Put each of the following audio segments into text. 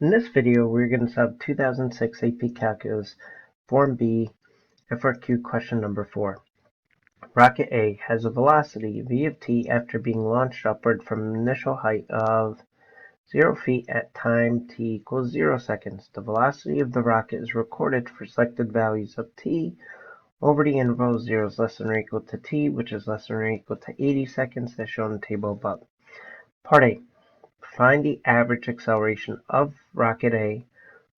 In this video, we're going to solve 2006 AP Calculus Form B FRQ question number 4. Rocket A has a velocity v of t after being launched upward from an initial height of 0 feet at time t equals 0 seconds. The velocity of the rocket is recorded for selected values of t over the interval 0 is less than or equal to t, which is less than or equal to 80 seconds as shown in the table above. Part A. Find the average acceleration of rocket A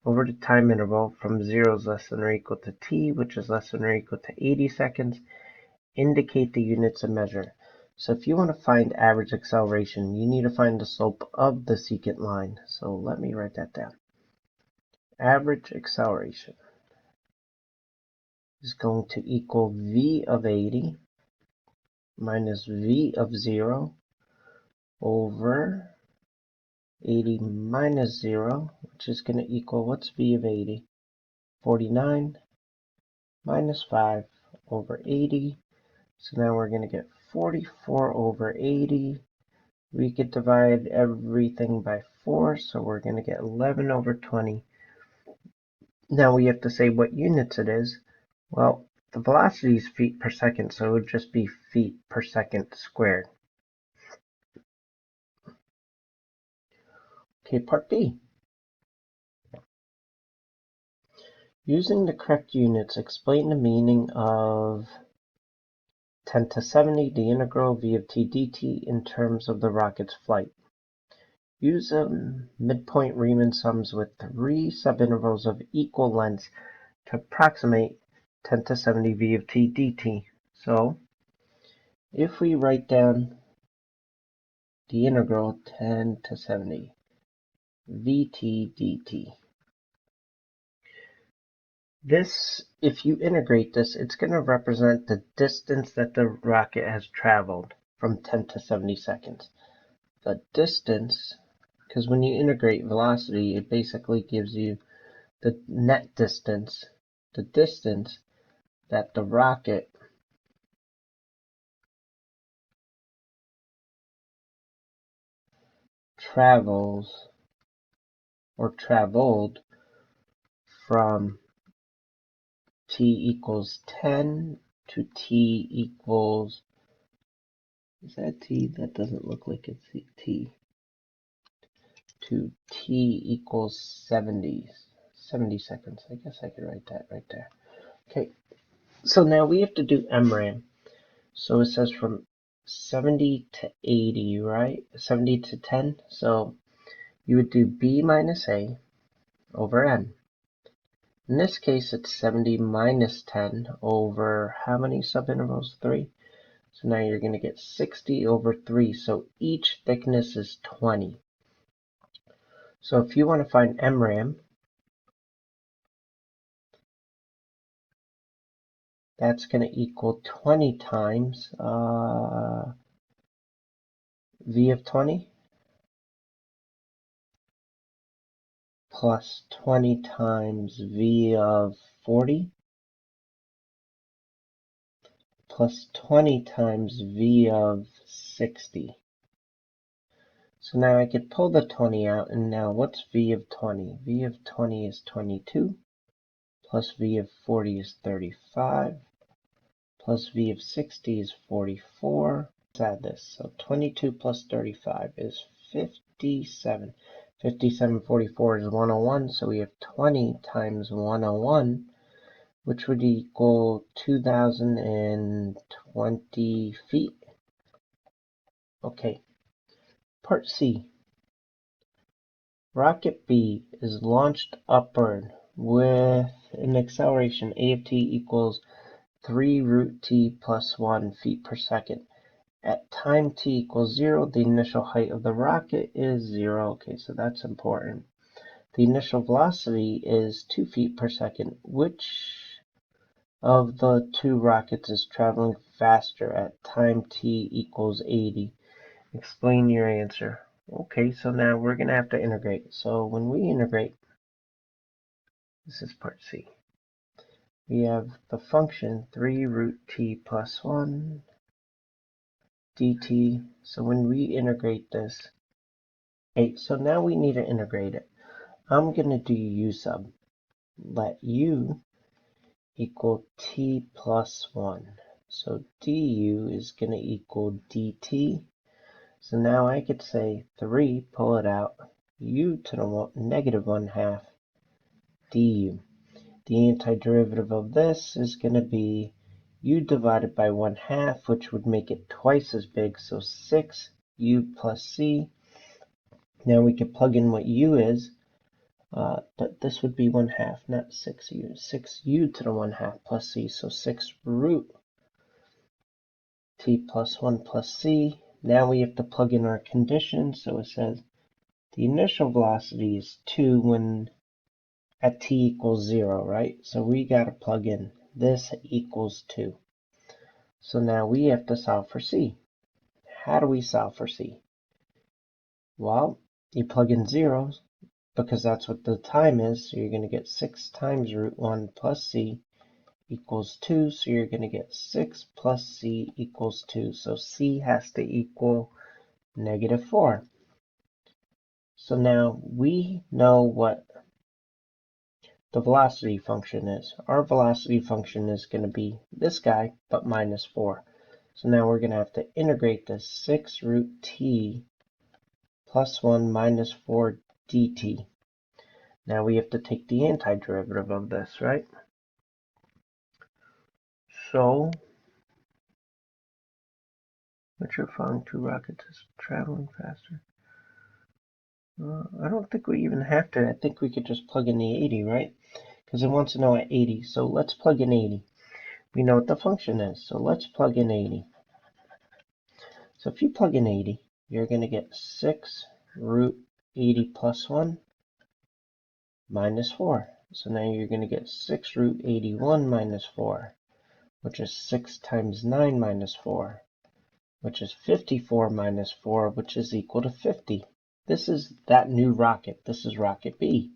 over the time interval from 0 is less than or equal to t, which is less than or equal to 80 seconds. Indicate the units of measure. So if you want to find average acceleration, you need to find the slope of the secant line. So let me write that down. Average acceleration is going to equal v of 80 minus v of 0 over 80 minus 0, which is going to equal, what's v of 80? 49 minus 5 over 80. So now we're going to get 44 over 80. We could divide everything by 4, so we're going to get 11 over 20. Now we have to say what units it is. Well, the velocity is feet per second, so it would just be feet per second squared. Okay, part B. Using the correct units, explain the meaning of 10 to 70, the integral v of t dt in terms of the rocket's flight. Use midpoint Riemann sums with 3 subintervals of equal lengths to approximate 10 to 70 v of t dt. So, if we write down the integral 10 to 70 vt dt, this, if you integrate this, it's going to represent the distance that the rocket has traveled from 10 to 70 seconds. The distance, because when you integrate velocity, it basically gives you the net distance, the distance that the rocket travels or traveled from t equals 10 to t equals, is that t? That doesn't look like it's t. To t equals 70 seconds. I guess I could write that right there. Okay, so now we have to do MRAM. So it says from 70 to 80, right? 70 to 10. So you would do b minus a over n. In this case, it's 70 minus 10 over how many subintervals? 3. So now you're going to get 60 over 3. So each thickness is 20. So if you want to find MRAM, that's going to equal 20 times v of 20 plus 20 times v of 40 plus 20 times v of 60. So now I could pull the 20 out, and now what's v of 20? v of 20 is 22, plus v of 40 is 35, plus v of 60 is 44. Let's add this. So 22 plus 35 is 57. 57, 44 is 101, so we have 20 times 101, which would equal 2,020 feet. Okay, part C. Rocket B is launched upward with an acceleration a of t equals 3 root t plus 1 feet per second. At time t equals 0, the initial height of the rocket is 0. Okay, so that's important. The initial velocity is 2 feet per second. Which of the two rockets is traveling faster at time t equals 80? Explain your answer. Okay, so now we're going to have to integrate. So when we integrate, this is part C. We have the function 3 root t plus 1 dt. So when we integrate this, 8. So now we need to integrate it. I'm going to do U sub. Let U equal t plus 1. So du is going to equal dt. So now I could say 3, pull it out, u to the negative 1/2 du. The antiderivative of this is going to be u divided by 1/2, which would make it twice as big, so 6u plus c. Now we can plug in what u is, but this would be 1/2, not 6u. 6u to the 1/2 plus c, so 6 root t plus 1 plus c. Now we have to plug in our condition, so it says the initial velocity is 2 when at t equals 0, right? So we got to plug in this equals 2. So now we have to solve for c. How do we solve for c? Well, you plug in zeros because that's what the time is, so you're going to get 6 times root 1 plus c equals 2, so you're going to get 6 plus c equals 2. So c has to equal negative 4. So now we know what the velocity function is. Our velocity function is going to be this guy, but minus 4. So now we're going to have to integrate this 6 root t plus 1 minus 4 dt. Now we have to take the antiderivative of this, right? So, which are found two rockets is traveling faster? I don't think we even have to. I think we could just plug in the 80, right? Because it wants to know at 80. So let's plug in 80. We know what the function is, so let's plug in 80. So if you plug in 80, you're going to get 6 root 80 plus 1 minus 4. So now you're going to get 6 root 81 minus 4, which is 6 times 9 minus 4, which is 54 minus 4, which is equal to 50. This is that new rocket. This is rocket B.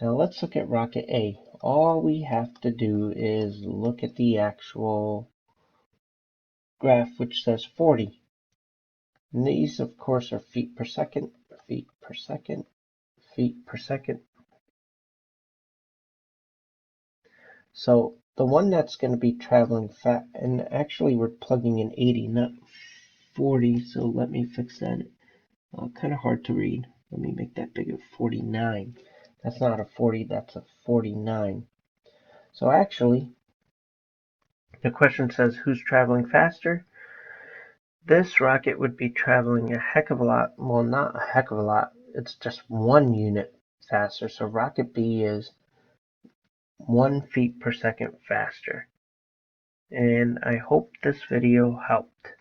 Now let's look at rocket A. All we have to do is look at the actual graph, which says 40. And these, of course, are feet per second, feet per second, feet per second. So the one that's going to be traveling fast, and actually we're plugging in 80, not 40, so let me fix that. Kind of hard to read. Let me make that bigger, 49. That's not a 40, that's a 49. So actually, the question says who's traveling faster? This rocket would be traveling a heck of a lot, well, not a heck of a lot, it's just 1 unit faster. So rocket B is 1 feet per second faster. And I hope this video helped.